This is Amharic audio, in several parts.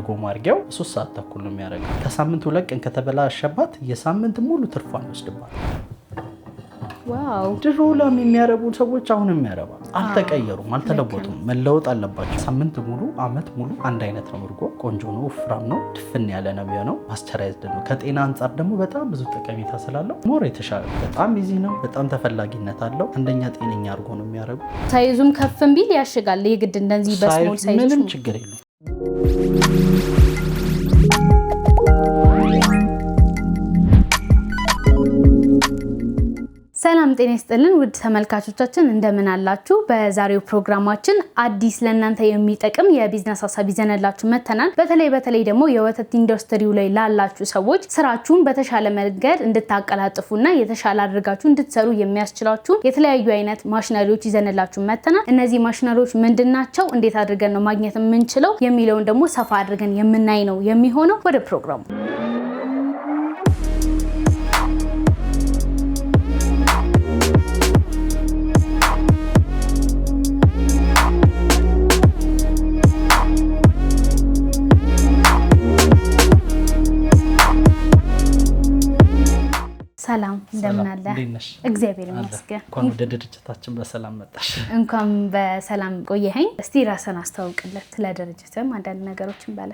እርጎ ማርጊያው 3 ሰዓት ተኩል ነው የሚያደርገው። ከሳምንት 2 ቀን ከተበላሸባት የሳምንት ሙሉ ትርፏን ይወስድባል። ዋው ድሮ ላም የሚያረቡ ሰዎች አሁንም ያረባሉ። አልተቀየሩም፣ አልተለወጡም። መለወጥ አለባቸው። ሳምንት ሙሉ አመት ሙሉ አንድ አይነት ነው። እርጎ ቆንጆ ነው፣ ወፍራም ነው፣ ድፍን ያለ ነው የሚሆነው። ፓስቸራይዝድ ነው። ከጤና አንጻር ደግሞ በጣም ብዙ ጠቀሜታ ስላለው ሞር የተሻለ በጣም ኢዚ ነው። በጣም ተፈላጊነት አለው። አንደኛ ጤነኛ እርጎ ነው የሚያረጉ። ሳይዙም ከፍም ቢል ያሽጋል። የግድ እንደዚህ በስሞል ሳይዝ ምንም ችግር የለውም። ሰላም ጤና ይስጥልን ውድ ተመልካቾቻችን እንደምን አላችሁ? በዛሬው ፕሮግራማችን አዲስ ለእናንተ የሚጠቅም የቢዝነስ ሀሳብ ይዘንላችሁ መተናል። በተለይ ደግሞ የወተት ኢንዱስትሪው ላይ ላላችሁ ሰዎች ስራችሁን በተሻለ መንገድ እንድታቀላጥፉና የተሻለ አድርጋችሁ እንድትሰሩ የሚያስችላችሁ የተለያዩ አይነት ማሽነሪዎች ይዘንላችሁ መተናል። እነዚህ ማሽነሪዎች ምንድናቸው? እንዴት አድርገን ነው ማግኘት የምንችለው የሚለውን ደግሞ ሰፋ አድርገን የምናይ ነው የሚሆነው። ወደ ፕሮግራሙ ሰላም እንደምን አለ? እግዚአብሔር ይመስገን። እንኳን ወደ ድርጅታችን በሰላም መጣሽ። እንኳን በሰላም ቆየኸኝ። እስቲ ራስን አስተዋውቅለት፣ ስለ ድርጅትም አንዳንድ ነገሮችን በለ።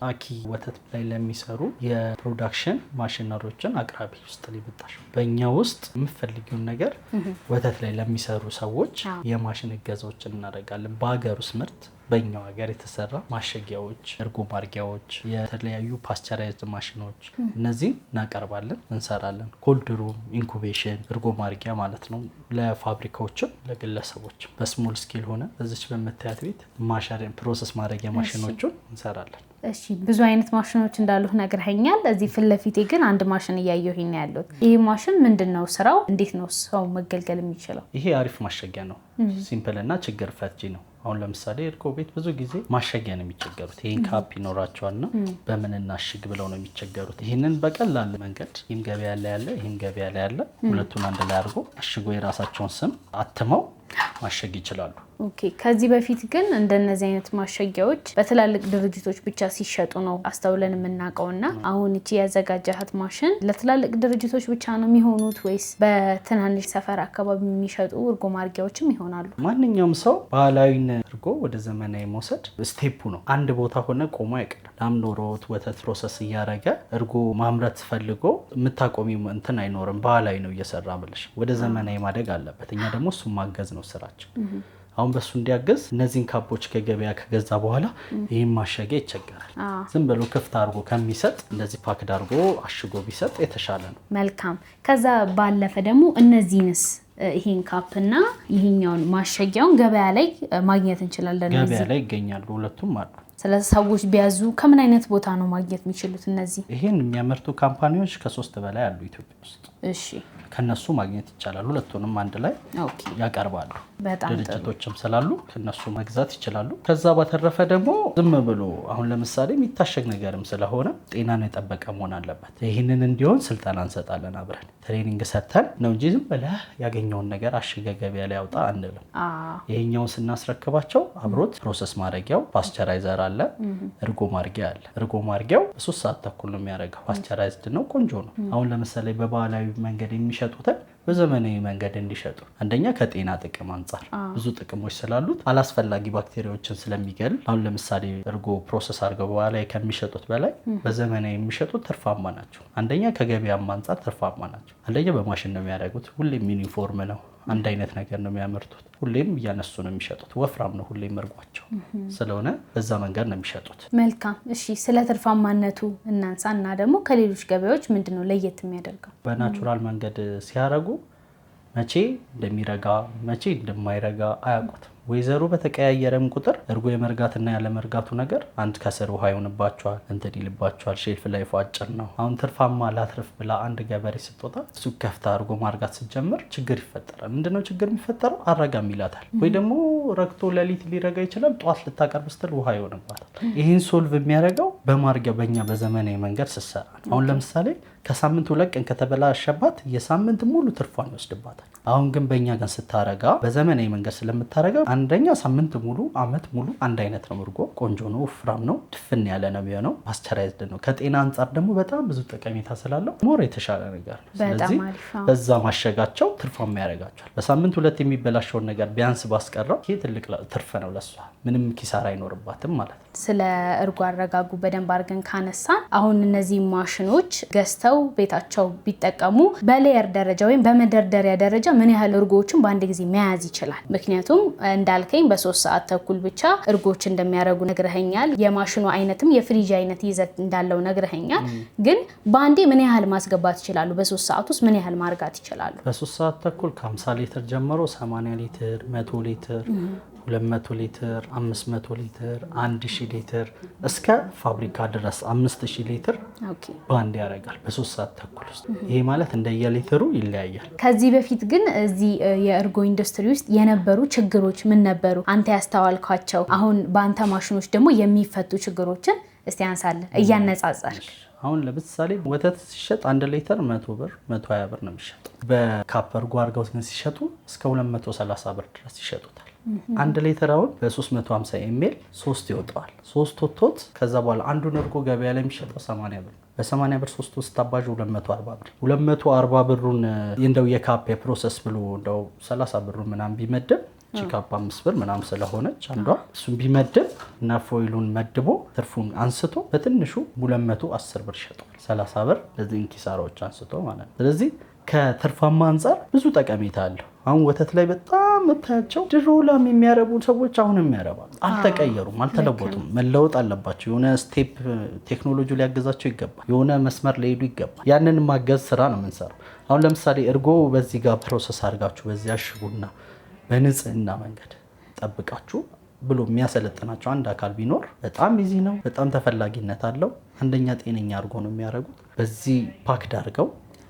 አኪ ወተት ላይ ለሚሰሩ የፕሮዳክሽን ማሽነሪዎችን አቅራቢ ውስጥ ሊመጣሽ። በእኛ ውስጥ የምፈልጊውን ነገር ወተት ላይ ለሚሰሩ ሰዎች የማሽን እገዛዎችን እናደርጋለን። በሀገር ውስጥ ምርት በእኛው ሀገር የተሰራ ማሸጊያዎች፣ እርጎ ማርጊያዎች፣ የተለያዩ ፓስቸራይዝድ ማሽኖች እነዚህ እናቀርባለን፣ እንሰራለን። ኮልድ ሩም፣ ኢንኩቤሽን፣ እርጎ ማርጊያ ማለት ነው። ለፋብሪካዎችም ለግለሰቦችም በስሞል ስኬል ሆነ እዚች በመታየት ቤት ፕሮሰስ ማድረጊያ ማሽኖቹን እንሰራለን። እሺ ብዙ አይነት ማሽኖች እንዳሉ ነግረኸኛል። እዚህ ፊት ለፊቴ ግን አንድ ማሽን እያየሁኝ ነው ያለው። ይሄ ማሽን ምንድነው ስራው? እንዴት ነው ሰው መገልገል የሚችለው? ይሄ አሪፍ ማሸጊያ ነው። ሲምፕል እና ችግር ፈቺ ነው። አሁን ለምሳሌ እርጎ ቤት ብዙ ጊዜ ማሸጊያ ነው የሚቸገሩት። ይሄን ካፕ ይኖራቸዋልና በምን እናሽግ ብለው ነው የሚቸገሩት። ይሄንን በቀላል መንገድ ይህም ገበያ ላይ ያለ ይህም ገበያ ላይ ያለ ሁለቱን አንድ ላይ አድርጎ አሽጎ የራሳቸውን ስም አትመው ማሸግ ይችላሉ። ኦኬ። ከዚህ በፊት ግን እንደነዚህ አይነት ማሸጊያዎች በትላልቅ ድርጅቶች ብቻ ሲሸጡ ነው አስተውለን የምናውቀውና አሁን እቺ ያዘጋጃት ማሽን ለትላልቅ ድርጅቶች ብቻ ነው የሚሆኑት ወይስ በትናንሽ ሰፈር አካባቢ የሚሸጡ እርጎ ማርጊያዎችም ይሆናሉ? ማንኛውም ሰው ባህላዊ እርጎ ወደ ዘመናዊ መውሰድ ስቴፑ ነው። አንድ ቦታ ሆነ ቆሞ አይቀርም። ላም ኖሮት ወተት ፕሮሰስ እያደረገ እርጎ ማምረት ፈልጎ የምታቆሚው እንትን አይኖርም። ባህላዊ ነው እየሰራ ብለሽ ወደ ዘመናዊ ማደግ አለበት። እኛ ደግሞ እሱን ማገዝ ነው ስራችን። አሁን በሱ እንዲያገዝ እነዚህን ካፖች ከገበያ ከገዛ በኋላ ይህን ማሸጊያ ይቸገራል። ዝም ብሎ ክፍት አድርጎ ከሚሰጥ እንደዚህ ፓክድ አድርጎ አሽጎ ቢሰጥ የተሻለ ነው። መልካም። ከዛ ባለፈ ደግሞ እነዚህንስ ይሄን ካፕና ይሄኛውን ማሸጊያውን ገበያ ላይ ማግኘት እንችላለን? ገበያ ላይ ይገኛሉ፣ ሁለቱም አሉ። ስለዚህ ሰዎች ቢያዙ ከምን አይነት ቦታ ነው ማግኘት የሚችሉት? እነዚህ ይሄን የሚያመርቱ ካምፓኒዎች ከ3 በላይ አሉ ኢትዮጵያ ውስጥ። እሺ ከነሱ ማግኘት ይቻላል። ሁለቱንም አንድ ላይ ያቀርባሉ። ድርጅቶችም ስላሉ ከነሱ መግዛት ይችላሉ። ከዛ በተረፈ ደግሞ ዝም ብሎ አሁን ለምሳሌ የሚታሸግ ነገርም ስለሆነ ጤናን የጠበቀ መሆን አለበት። ይህንን እንዲሆን ስልጠና እንሰጣለን። አብረን ትሬኒንግ ሰጥተን ነው እንጂ ዝም ብለህ ያገኘውን ነገር አሽገ ገበያ ላይ ያውጣ አንልም። ይሄኛውን ስናስረክባቸው አብሮት ፕሮሰስ ማድረጊያው ፓስቸራይዘር አለ፣ እርጎ ማርጊያ አለ። እርጎ ማርጊያው 3 ሰዓት ተኩል ነው የሚያደርገው። ፓስቸራይዝድ ነው፣ ቆንጆ ነው። አሁን ለምሳሌ በባህላዊ መንገድ የሚሸጡትን በዘመናዊ መንገድ እንዲሸጡ አንደኛ ከጤና ጥቅም አንጻር ብዙ ጥቅሞች ስላሉት አላስፈላጊ ባክቴሪያዎችን ስለሚገል አሁን ለምሳሌ እርጎ ፕሮሰስ አድርገው በኋላ ከሚሸጡት በላይ በዘመናዊ የሚሸጡት ትርፋማ ናቸው። አንደኛ ከገበያም አንጻር ትርፋማ ናቸው። አንደኛ በማሽን ነው የሚያደርጉት። ሁሌም ዩኒፎርም ነው፣ አንድ አይነት ነገር ነው የሚያመርቱት። ሁሌም እያነሱ ነው የሚሸጡት። ወፍራም ነው ሁሌም እርጓቸው ስለሆነ በዛ መንገድ ነው የሚሸጡት። መልካም። እሺ ስለ ትርፋማነቱ እናንሳ እና ደግሞ ከሌሎች ገበያዎች ምንድነው ለየት የሚያደርገው? በናቹራል መንገድ ሲያረጉ መቼ እንደሚረጋ መቼ እንደማይረጋ አያውቁትም። ወይዘሩ በተቀያየረም ቁጥር እርጎ የመርጋትና ያለመርጋቱ ነገር አንድ ከስር ውሃ ይሆንባቸዋል፣ እንትን ይልባቸዋል። ሼልፍ ላይፉ አጭር ነው። አሁን ትርፋማ ላትርፍ ብላ አንድ ገበሬ ስትወጣ ሱቅ ከፍታ እርጎ ማርጋት ስትጀምር ችግር ይፈጠራል። ምንድነው ችግር የሚፈጠረው? አረጋም ይላታል። ወይ ደግሞ ረግቶ ሌሊት ሊረጋ ይችላል። ጠዋት ልታቀርብ ስትል ውሃ ይሆንባታል። ይህን ሶልቭ የሚያደርገው በማርጊያ በእኛ በዘመናዊ መንገድ ስትሰራ ነው። አሁን ለምሳሌ ከሳምንት 2 ቀን ከተበላሸባት የሳምንት ሙሉ ትርፏን ይወስድባታል። አሁን ግን በእኛ ግን ስታረጋ በዘመናዊ መንገድ ስለምታረጋ አንደኛ ሳምንት ሙሉ አመት ሙሉ አንድ አይነት ነው። እርጎ ቆንጆ ነው፣ ወፍራም ነው፣ ድፍን ያለ ነው የሚሆነው። ፓስቸራይዝድ ነው። ከጤና አንጻር ደግሞ በጣም ብዙ ጠቀሜታ ስላለው ሞር የተሻለ ነገር ነው። ስለዚህ በዛ ማሸጋቸው ትርፋማ ያደርጋቸዋል። በሳምንት 2 የሚበላሸውን ነገር ቢያንስ ባስቀረው ይሄ ትልቅ ትርፍ ነው ለሷ። ምንም ኪሳራ አይኖርባትም ማለት ነው። ስለ እርጎ አረጋጉ በደንብ አድርገን ካነሳን አሁን እነዚህ ማሽኖች ገዝተው ቤታቸው ቢጠቀሙ በሌየር ደረጃ ወይም በመደርደሪያ ደረጃ ምን ያህል እርጎዎችን በአንድ ጊዜ መያዝ ይችላል? ምክንያቱም እንዳልከኝ በ3 ሰዓት ተኩል ብቻ እርጎች እንደሚያረጉ ነግረኸኛል። የማሽኑ አይነትም የፍሪጅ አይነት ይዘት እንዳለው ነግረኸኛል። ግን በአንዴ ምን ያህል ማስገባት ይችላሉ? በ3 ሰዓት ውስጥ ምን ያህል ማርጋት ይችላሉ? በ3 ሰዓት ተኩል ከ50 ሊትር ጀምሮ 80 ሊትር፣ 100 ሊትር፣ 200 ሊትር፣ 500 ሊትር፣ 1000 ሊትር እስከ ፋብሪካ ድረስ 5000 ሊትር በአንድ ያደርጋል በ3 ሰዓት ተኩል ውስጥ። ይሄ ማለት እንደየሊትሩ ይለያያል። ከዚህ በፊት ግን እዚህ የእርጎ ኢንዱስትሪ ውስጥ የነበሩ ችግሮች ምን ነበሩ? አንተ ያስተዋልኳቸው፣ አሁን በአንተ ማሽኖች ደግሞ የሚፈቱ ችግሮችን እስቲ አንሳለን እያነጻጸርክ። አሁን ለምሳሌ ወተት ሲሸጥ 1 ሊትር 100 ብር 120 ብር ነው የሚሸጠው። በካፕ እርጎ አድርገው ግን ሲሸጡ እስከ 230 ብር ድረስ ይሸጡታል። 1 ሊትር አሁን በ350 ኤምኤል 3 ይወጣዋል። 3 ወጥቶት ከዛ በኋላ አንዱን እርጎ ገበያ ላይ የሚሸጠው 80 ብር። በ80 ብር 3 ውስጥ ታባዥ 240 ብር። 240 ብሩን እንደው የካፕ የፕሮሰስ ብሎ እንደው 30 ብሩ ምናምን ቢመደብ ቺካፕ 5 ብር ምናምን ስለሆነች አንዷ እሱን ቢመደብ እና ፎይሉን መድቦ ትርፉን አንስቶ በትንሹ 210 ብር ይሸጣል። 30 ብር ለዚህ ኪሳራዎች አንስቶ ማለት ነው። ስለዚህ ከትርፋማ አንጻር ብዙ ጠቀሜታ አለው። አሁን ወተት ላይ በጣም መታያቸው ድሮ ላም የሚያረቡ ሰዎች አሁንም ያረባሉ። አልተቀየሩም፣ አልተለወጡም። መለወጥ አለባቸው። የሆነ ስቴፕ ቴክኖሎጂ ሊያገዛቸው ይገባል። የሆነ መስመር ሊሄዱ ይገባል። ያንን ማገዝ ስራ ነው የምንሰራው። አሁን ለምሳሌ እርጎ በዚህ ጋር ፕሮሰስ አድርጋችሁ በዚህ አሽጉና በንጽህና መንገድ ጠብቃችሁ ብሎ የሚያሰለጥናቸው አንድ አካል ቢኖር በጣም ኢዚ ነው። በጣም ተፈላጊነት አለው። አንደኛ ጤነኛ እርጎ ነው የሚያደርጉት። በዚህ ፓክድ አድርገው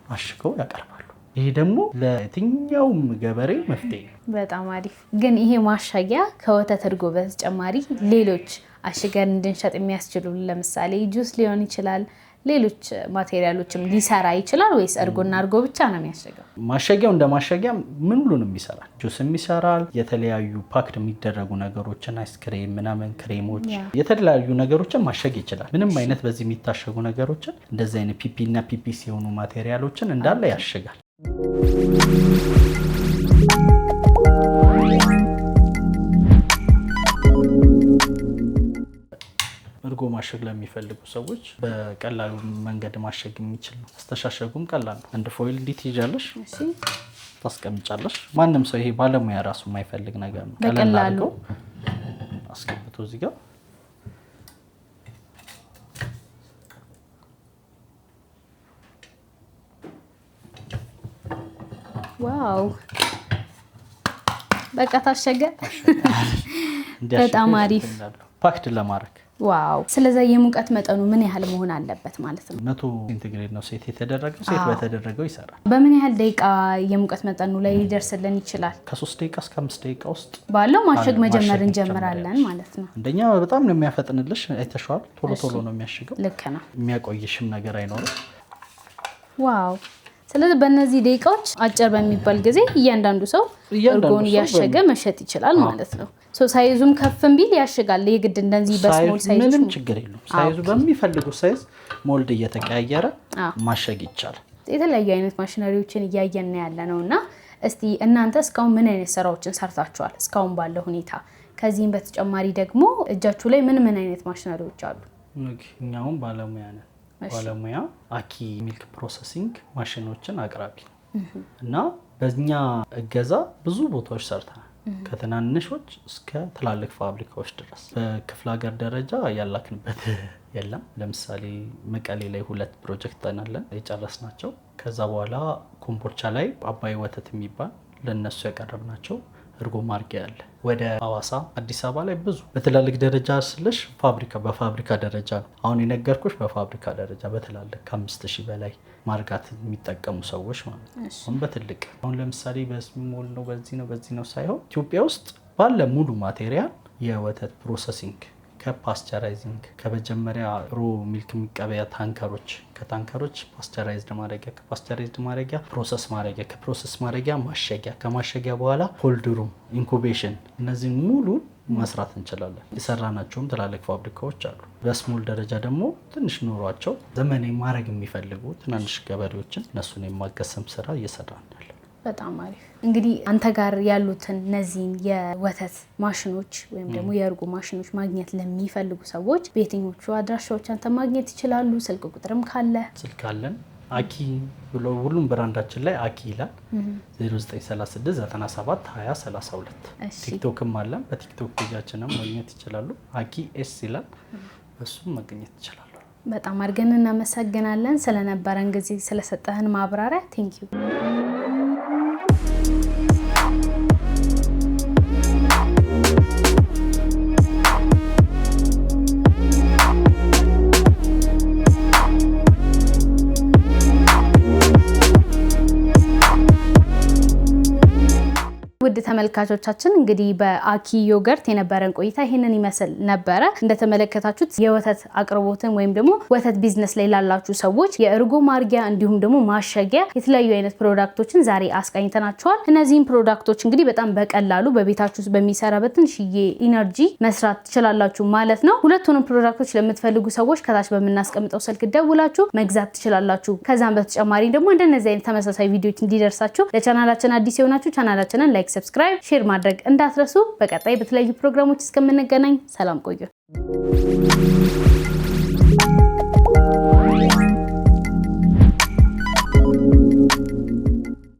አሽገው ያቀርባሉ። ይሄ ደግሞ ለየትኛውም ገበሬ መፍትሄ ነው። በጣም አሪፍ። ግን ይሄ ማሻጊያ ከወተት እርጎ በተጨማሪ ሌሎች አሽገን እንድንሸጥ የሚያስችሉ ለምሳሌ ጁስ ሊሆን ይችላል፣ ሌሎች ማቴሪያሎችም ሊሰራ ይችላል ወይስ እርጎና እርጎ ብቻ ነው የሚያሸገው? ማሸጊያው እንደ ማሸጊያ ምን ሁሉንም ይሰራል። ጁስም ይሰራል። የተለያዩ ፓክድ የሚደረጉ ነገሮችን አይስክሬም ምናምን ክሬሞች፣ የተለያዩ ነገሮችን ማሸግ ይችላል። ምንም አይነት በዚህ የሚታሸጉ ነገሮችን እንደዚህ አይነት ፒፒ እና ፒፒሲ የሆኑ ማቴሪያሎችን እንዳለ ያሽጋል። እርጎ ማሸግ ለሚፈልጉ ሰዎች በቀላሉ መንገድ ማሸግ የሚችል ነው። አስተሻሸጉም ቀላል ነው። አንድ ፎይል እንዲህ ትይዣለሽ፣ ታስቀምጫለሽ። ማንም ሰው ይሄ ባለሙያ ራሱ የማይፈልግ ነገር ነው። በቀላሉ አስቀምጦ እዚህ ጋር ዋው በቃ ታሸገ። በጣም አሪፍ ፓክድ ለማድረግ ዋው። ስለዚህ የሙቀት መጠኑ ምን ያህል መሆን አለበት ማለት ነው? 100 ሴንቲግሬድ ነው ሴት የተደረገው። ሴት በተደረገው ይሰራል። በምን ያህል ደቂቃ የሙቀት መጠኑ ላይ ሊደርስልን ይችላል? ከ3 ደቂቃ እስከ 5 ደቂቃ ውስጥ ባለው ማሸግ መጀመር እንጀምራለን ማለት ነው። አንደኛ በጣም ነው የሚያፈጥንልሽ። አይተሽዋል። ቶሎ ቶሎ ነው የሚያሽገው። ልክ ነው። የሚያቆይሽም ነገር አይኖርም። ዋው። ስለዚህ በእነዚህ ደቂቃዎች አጭር በሚባል ጊዜ እያንዳንዱ ሰው እርጎን እያሸገ መሸጥ ይችላል ማለት ነው። ሳይዙም ከፍም ቢል ያሽጋል። የግድ እንደዚህ በስሞል ሳይዝ ምንም ችግር የለውም። ሳይዙ በሚፈልጉት ሳይዝ ሞልድ እየተቀያየረ ማሸግ ይቻላል። የተለያዩ አይነት ማሽነሪዎችን እያየን ያለ ነው እና እስቲ እናንተ እስካሁን ምን አይነት ስራዎችን ሰርታችኋል እስካሁን ባለው ሁኔታ? ከዚህም በተጨማሪ ደግሞ እጃችሁ ላይ ምን አይነት ማሽነሪዎች አሉ? እኛውም ባለሙያ ነን። ባለሙያ አኪ ሚልክ ፕሮሰሲንግ ማሽኖችን አቅራቢ እና በእኛ እገዛ ብዙ ቦታዎች ሰርተናል። ከትናንሾች እስከ ትላልቅ ፋብሪካዎች ድረስ በክፍለ ሀገር ደረጃ ያላክንበት የለም። ለምሳሌ መቀሌ ላይ 2 ፕሮጀክት አለን የጨረስናቸው። ከዛ በኋላ ኮምቦልቻ ላይ አባይ ወተት የሚባል ለነሱ ያቀረብናቸው እርጎ ማርጊያ አለ። ወደ ሐዋሳ፣ አዲስ አበባ ላይ ብዙ በትላልቅ ደረጃ ስለሽ በፋብሪካ ደረጃ ነው አሁን የነገርኩሽ። በፋብሪካ ደረጃ በትላልቅ ከ5000 በላይ ማርጋት የሚጠቀሙ ሰዎች ማለት ነው። አሁን በትልቅ አሁን ለምሳሌ በስሞል ነው በዚህ ነው ሳይሆን ኢትዮጵያ ውስጥ ባለ ሙሉ ማቴሪያል የወተት ፕሮሰሲንግ ከፓስቸራይዚንግ ከመጀመሪያ ሮ ሚልክ የሚቀበያ ታንከሮች ከታንከሮች ፓስቸራይዝድ ማድረጊያ ከፓስቸራይዝድ ማድረጊያ ፕሮሰስ ማድረጊያ ከፕሮሰስ ማድረጊያ ማሸጊያ ከማሸጊያ በኋላ ኮልድ ሩም ኢንኩቤሽን እነዚህ ሙሉ መስራት እንችላለን። የሰራናቸውም ትላልቅ ፋብሪካዎች አሉ። በስሞል ደረጃ ደግሞ ትንሽ ኑሯቸው ዘመናዊ ማድረግ የሚፈልጉ ትናንሽ ገበሬዎችን እነሱን የማገሰም ስራ እየሰራን ያለ። በጣም አሪፍ። እንግዲህ አንተ ጋር ያሉትን እነዚህን የወተት ማሽኖች ወይም ደግሞ የእርጎ ማሽኖች ማግኘት ለሚፈልጉ ሰዎች በየትኞቹ አድራሻዎች አንተ ማግኘት ይችላሉ? ስልክ ቁጥርም ካለ? ስልክ አለን። አኪ ብሎ ሁሉም ብራንዳችን ላይ አኪ ይላል። 0936972032 ቲክቶክም አለን። በቲክቶክ ፔጃችንም ማግኘት ይችላሉ። አኪ ኤስ ይላል። እሱም ማግኘት ይችላሉ። በጣም አድርገን እናመሰግናለን ስለነበረን ጊዜ ስለሰጠህን ማብራሪያ። ቴንኪዩ። ውድ ተመልካቾቻችን እንግዲህ በአኪ ዮገርት የነበረን ቆይታ ይሄንን ይመስል ነበረ። እንደተመለከታችሁት የወተት አቅርቦትን ወይም ደግሞ ወተት ቢዝነስ ላይ ላላችሁ ሰዎች የእርጎ ማርጊያ እንዲሁም ደግሞ ማሸጊያ የተለያዩ አይነት ፕሮዳክቶችን ዛሬ አስቃኝተናቸዋል። እነዚህን ፕሮዳክቶች እንግዲህ በጣም በቀላሉ በቤታችሁ ውስጥ በሚሰራ በትንሽዬ ኢነርጂ መስራት ትችላላችሁ ማለት ነው። ሁለቱንም ፕሮዳክቶች ለምትፈልጉ ሰዎች ከታች በምናስቀምጠው ስልክ ደውላችሁ መግዛት ትችላላችሁ። ከዛም በተጨማሪ ደግሞ እንደነዚህ አይነት ተመሳሳይ ቪዲዮዎች እንዲደርሳችሁ ለቻናላችን አዲስ የሆናችሁ ቻናላችንን ላይክ፣ ሰብስክራይብ፣ ሼር ማድረግ እንዳትረሱ። በቀጣይ በተለያዩ ፕሮግራሞች እስከምንገናኝ ሰላም ቆዩ።